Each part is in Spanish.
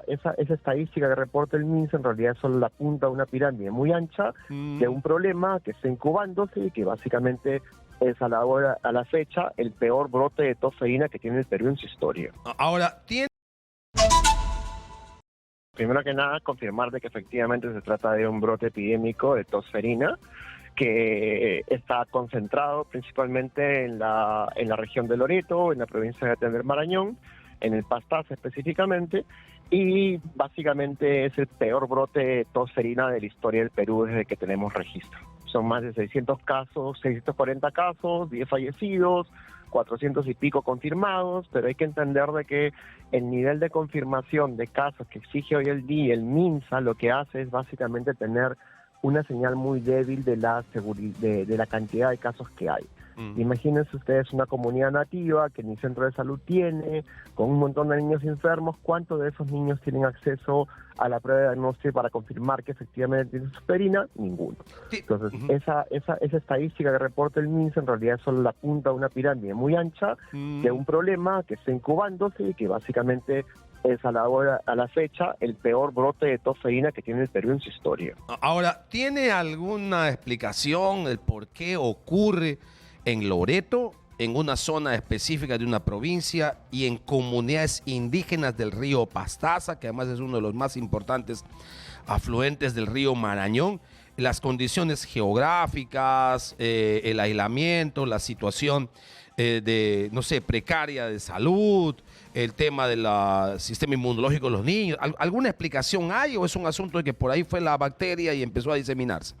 Esa estadística que reporta el MINSA en realidad es solo la punta de una pirámide muy ancha de un problema que está incubándose y que básicamente es a la fecha el peor brote de tos ferina que tiene el Perú en su historia. Ahora, tiene... Primero que nada, confirmar de que efectivamente se trata de un brote epidémico de tos ferina que está concentrado principalmente en la región de Loreto, en la provincia de Marañón, en el Pastaza específicamente, y básicamente es el peor brote de tos ferina de la historia del Perú desde que tenemos registro. Son más de 600 casos, 640 casos, 10 fallecidos, 400 y pico confirmados, pero hay que entender de que el nivel de confirmación de casos que exige hoy el día el MINSA lo que hace es básicamente tener una señal muy débil de la cantidad de casos que hay. Imagínense ustedes una comunidad nativa que ni centro de salud tiene, con un montón de niños enfermos. ¿Cuántos de esos niños tienen acceso a la prueba de diagnóstico para confirmar que efectivamente tienen tos ferina? Ninguno. Entonces, esa estadística que reporta el MINSA en realidad es solo la punta de una pirámide muy ancha de un problema que está incubándose y que básicamente es a la fecha el peor brote de tos ferina que tiene el Perú en su historia. Ahora, ¿tiene alguna explicación el por qué ocurre en Loreto, en una zona específica de una provincia y en comunidades indígenas del río Pastaza, que además es uno de los más importantes afluentes del río Marañón? Las condiciones geográficas, el aislamiento, la situación precaria de salud, el tema del sistema inmunológico de los niños. ¿Alguna explicación hay o es un asunto de que por ahí fue la bacteria y empezó a diseminarse?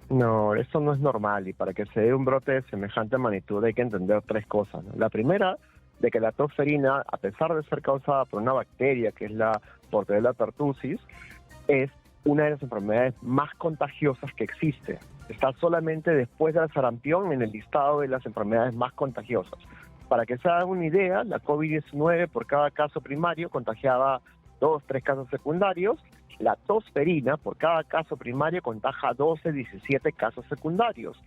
No, eso no es normal, y para que se dé un brote de semejante magnitud hay que entender tres cosas, ¿no? La primera, de que la tos ferina, a pesar de ser causada por una bacteria que es la Bordetella pertussis, es una de las enfermedades más contagiosas que existe. Está solamente después del sarampión en el listado de las enfermedades más contagiosas. Para que se hagan una idea, la COVID-19 por cada caso primario contagiaba 2, 3 casos secundarios. La tos ferina por cada caso primario contagia 12, 17 casos secundarios,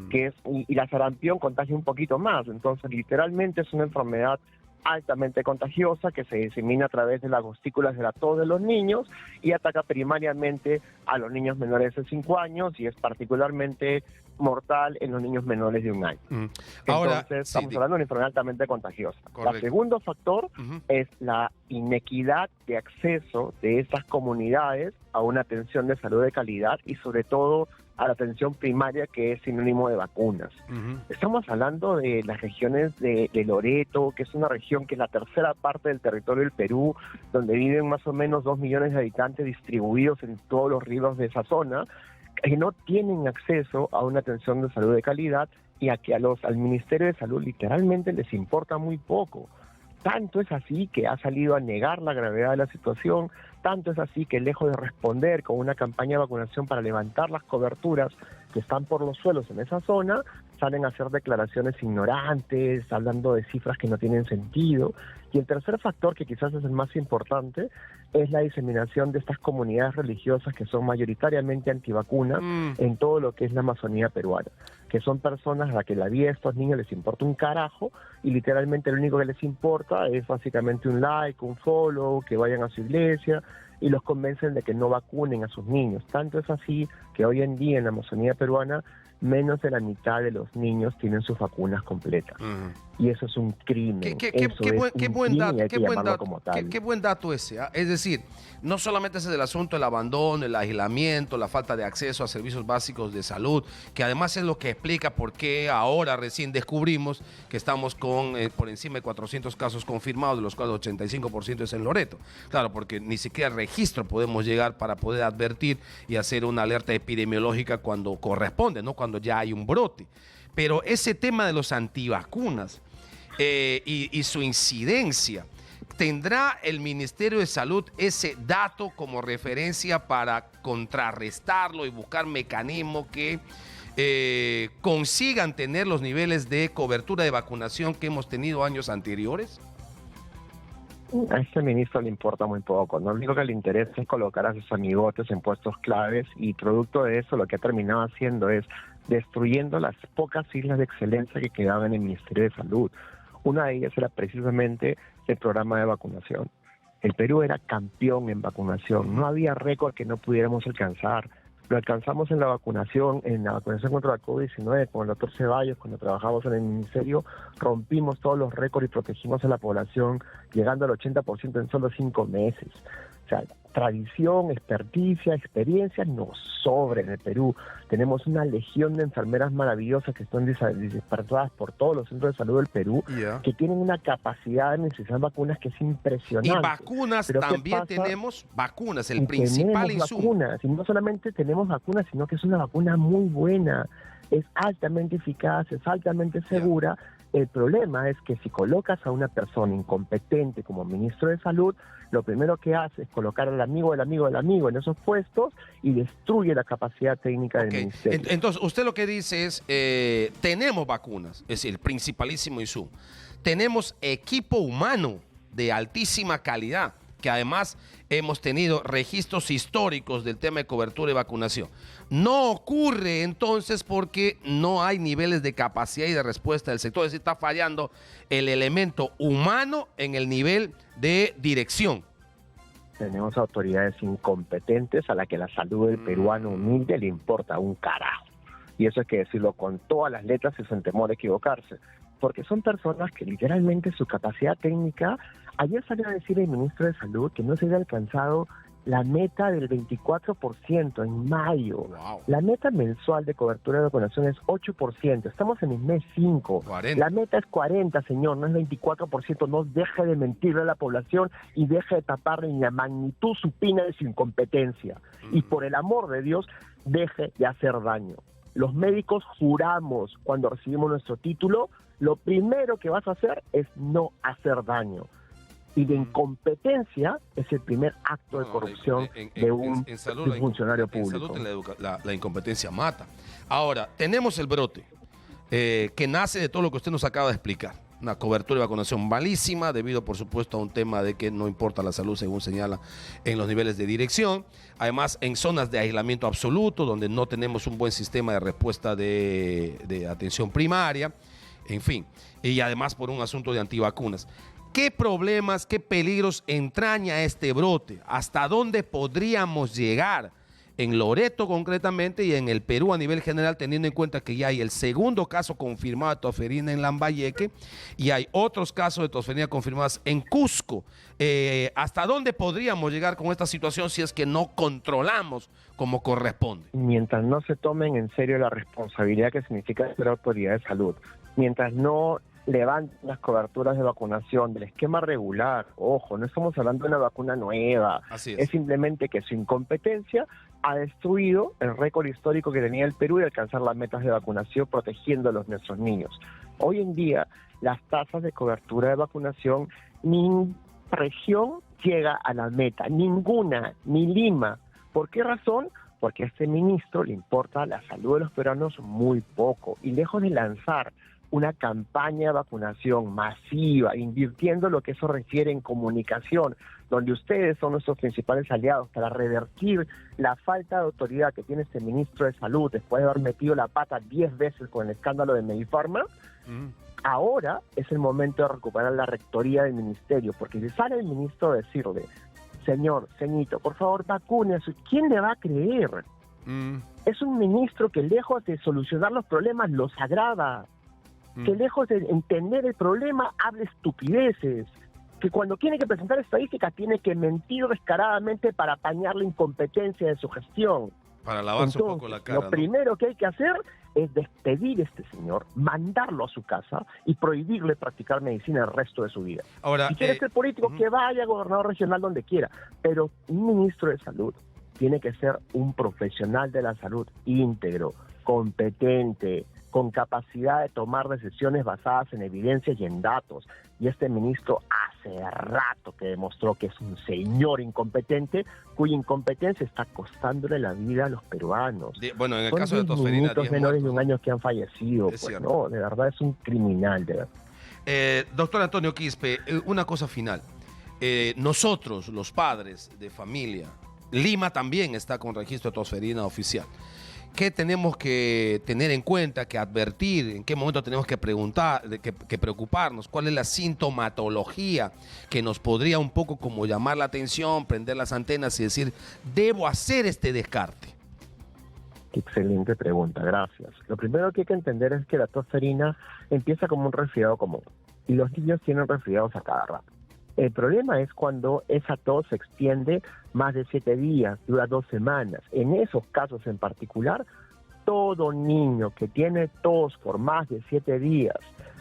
y la sarampión contagia un poquito más. Entonces, literalmente es una enfermedad altamente contagiosa que se disemina a través de las gostículas de la tos de los niños y ataca primariamente a los niños menores de 5 años y es particularmente mortal en los niños menores de 1 año. Ahora, entonces, estamos hablando de una enfermedad altamente contagiosa. Correcto. El segundo factor es la inequidad de acceso de estas comunidades a una atención de salud de calidad y sobre todo a la atención primaria, que es sinónimo de vacunas. Estamos hablando de las regiones de Loreto, que es una región que es la tercera parte del territorio del Perú, donde viven más o menos 2 millones de habitantes distribuidos en todos los ríos de esa zona, que no tienen acceso a una atención de salud de calidad y a que al Ministerio de Salud literalmente les importa muy poco. Tanto es así que ha salido a negar la gravedad de la situación, tanto es así que lejos de responder con una campaña de vacunación para levantar las coberturas que están por los suelos en esa zona, salen a hacer declaraciones ignorantes, hablando de cifras que no tienen sentido. Y el tercer factor, que quizás es el más importante, es la diseminación de estas comunidades religiosas que son mayoritariamente antivacunas en todo lo que es la Amazonía peruana, que son personas a las que la vida de estos niños les importa un carajo y literalmente lo único que les importa es básicamente un like, un follow, que vayan a su iglesia y los convencen de que no vacunen a sus niños. Tanto es así que hoy en día en la Amazonía peruana menos de la mitad de los niños tienen sus vacunas completas. Y eso es un crimen. Qué buen dato ese. Es decir, no solamente es el asunto del abandono, el aislamiento, la falta de acceso a servicios básicos de salud, que además es lo que explica por qué ahora recién descubrimos que estamos con por encima de 400 casos confirmados, de los cuales 85% es en Loreto. Claro, porque ni siquiera registro podemos llegar para poder advertir y hacer una alerta epidemiológica cuando corresponde, no cuando ya hay un brote. Pero ese tema de los antivacunas y su incidencia, ¿tendrá el Ministerio de Salud ese dato como referencia para contrarrestarlo y buscar mecanismos que consigan tener los niveles de cobertura de vacunación que hemos tenido años anteriores? A este ministro le importa muy poco, ¿no? Lo único que le interesa es colocar a sus amigotes en puestos claves y producto de eso lo que ha terminado haciendo es destruyendo las pocas islas de excelencia que quedaban en el Ministerio de Salud. Una de ellas era precisamente el programa de vacunación. El Perú era campeón en vacunación, no había récord que no pudiéramos alcanzar. Lo alcanzamos en la vacunación contra la COVID-19 con el doctor Ceballos, cuando trabajamos en el ministerio, rompimos todos los récords y protegimos a la población, llegando al 80% en solo 5 meses. O sea, tradición, experticia, experiencia nos sobra en el Perú. Tenemos una legión de enfermeras maravillosas que están dispersadas por todos los centros de salud del Perú, que tienen una capacidad de necesitar vacunas que es impresionante. Y vacunas, pero también tenemos vacunas, el principal insumo. Vacunas, y no solamente tenemos vacunas, sino que es una vacuna muy buena, es altamente eficaz, es altamente segura. El problema es que si colocas a una persona incompetente como ministro de Salud, lo primero que hace es colocar al amigo del amigo del amigo en esos puestos y destruye la capacidad técnica del ministerio. Entonces, usted lo que dice es, tenemos vacunas, es decir, el principalísimo insumo. Tenemos equipo humano de altísima calidad, que además hemos tenido registros históricos del tema de cobertura y vacunación. No ocurre entonces porque no hay niveles de capacidad y de respuesta del sector, es decir, está fallando el elemento humano en el nivel de dirección. Tenemos autoridades incompetentes a las que la salud del peruano humilde le importa un carajo. Y eso hay que decirlo con todas las letras y sin temor a equivocarse. Porque son personas que literalmente su capacidad técnica... Ayer salió a decir el ministro de Salud que no se había alcanzado la meta del 24% en mayo. Wow. La meta mensual de cobertura de vacunación es 8%. Estamos en el mes 5. 40. La meta es 40, señor, no es 24%. No deje de mentirle a la población y deje de taparle en la magnitud supina de su incompetencia. Y por el amor de Dios, deje de hacer daño. Los médicos juramos cuando recibimos nuestro título, lo primero que vas a hacer es no hacer daño. Y la incompetencia es el primer acto de corrupción de un funcionario público. En salud la incompetencia mata. Ahora, tenemos el brote que nace de todo lo que usted nos acaba de explicar. Una cobertura de vacunación malísima debido, por supuesto, a un tema de que no importa la salud, según señala, en los niveles de dirección. Además, en zonas de aislamiento absoluto, donde no tenemos un buen sistema de respuesta de atención primaria. En fin, y además por un asunto de antivacunas. ¿Qué problemas, qué peligros entraña este brote? ¿Hasta dónde podríamos llegar en Loreto concretamente y en el Perú a nivel general, teniendo en cuenta que ya hay el segundo caso confirmado de tosferina en Lambayeque y hay otros casos de tosferina confirmadas en Cusco? ¿Hasta dónde podríamos llegar con esta situación si es que no controlamos como corresponde? Mientras no se tomen en serio la responsabilidad que significa ser autoridad de salud, mientras no levanten las coberturas de vacunación del esquema regular, ojo, no estamos hablando de una vacuna nueva, es simplemente que su incompetencia ha destruido el récord histórico que tenía el Perú de alcanzar las metas de vacunación protegiendo a nuestros niños. Hoy en día, las tasas de cobertura de vacunación, ni región llega a la meta, ninguna, ni Lima. ¿Por qué razón? Porque a este ministro le importa la salud de los peruanos muy poco, y lejos de lanzar una campaña de vacunación masiva, invirtiendo lo que eso requiere en comunicación, donde ustedes son nuestros principales aliados para revertir la falta de autoridad que tiene este ministro de Salud después de haber metido la pata 10 veces con el escándalo de Medifarma. Ahora es el momento de recuperar la rectoría del ministerio, porque si sale el ministro a decirle, señor, ceñito, por favor vacúnese, ¿quién le va a creer? Es un ministro que lejos de solucionar los problemas los agrava, que lejos de entender el problema habla estupideces, que cuando tiene que presentar estadísticas tiene que mentir descaradamente para apañar la incompetencia de su gestión. Para lavarse un poco la cara. Lo primero que hay que hacer es despedir a este señor, mandarlo a su casa y prohibirle practicar medicina el resto de su vida. Ahora, si quiere ser político, que vaya gobernador regional donde quiera, pero un ministro de salud tiene que ser un profesional de la salud íntegro, competente, con capacidad de tomar decisiones basadas en evidencias y en datos. Y este ministro hace rato que demostró que es un señor incompetente, cuya incompetencia está costándole la vida a los peruanos. Bueno, en el caso de tosferina, 10 menores de un año que han fallecido. Pues no, de verdad es un criminal. De verdad. Doctor Antonio Quispe, una cosa final. Nosotros, los padres de familia, Lima también está con registro de tosferina oficial. ¿qué tenemos que tener en cuenta, que advertir? ¿En qué momento tenemos que preguntar, que preocuparnos? ¿Cuál es la sintomatología que nos podría un poco como llamar la atención, prender las antenas y decir, debo hacer este descarte? Qué excelente pregunta, gracias. Lo primero que hay que entender es que la tos ferina empieza como un resfriado común y los niños tienen resfriados a cada rato. El problema es cuando esa tos se extiende más de 7 días, dura 2 semanas. En esos casos en particular, todo niño que tiene tos por más de 7 días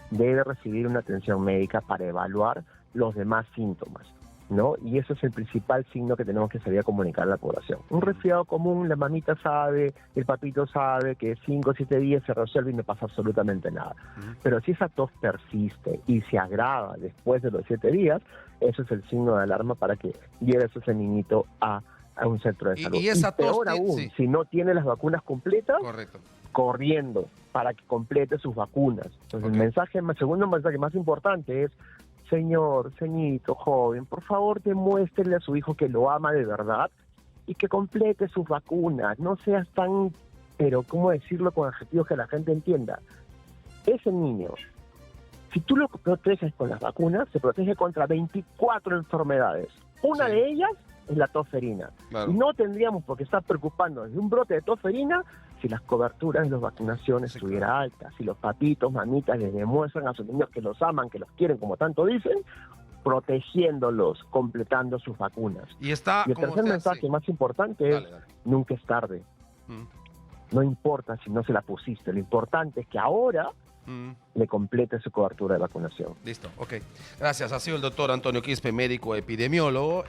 debe recibir una atención médica para evaluar los demás síntomas, ¿no? Y eso es el principal signo que tenemos que salir a comunicar a la población. Un resfriado común, la mamita sabe, el papito sabe que 5 o 7 días se resuelve y no pasa absolutamente nada. Pero si esa tos persiste y se agrava después de los 7 días, eso es el signo de alarma para que lleves a ese niñito a un centro de salud. Y esa tos, peor aún, sí, si no tiene las vacunas completas, correcto, corriendo para que complete sus vacunas. Entonces, el segundo mensaje más importante es: señor, ceñito, joven, por favor demuéstrele a su hijo que lo ama de verdad y que complete sus vacunas. No seas tan, pero ¿cómo decirlo con adjetivos que la gente entienda? Ese niño, si tú lo proteges con las vacunas, se protege contra 24 enfermedades. Una de ellas es la tos ferina. Claro. Y no tendríamos por qué estar preocupándonos de un brote de tos ferina si las coberturas de las vacunaciones estuvieran altas, si los papitos, mamitas les demuestran a sus niños que los aman, que los quieren, como tanto dicen, protegiéndolos, completando sus vacunas. Y el tercer mensaje más importante es: nunca es tarde. No importa si no se la pusiste, lo importante es que ahora le complete su cobertura de vacunación. Listo, ok. Gracias. Ha sido el doctor Antonio Quispe, médico epidemiólogo.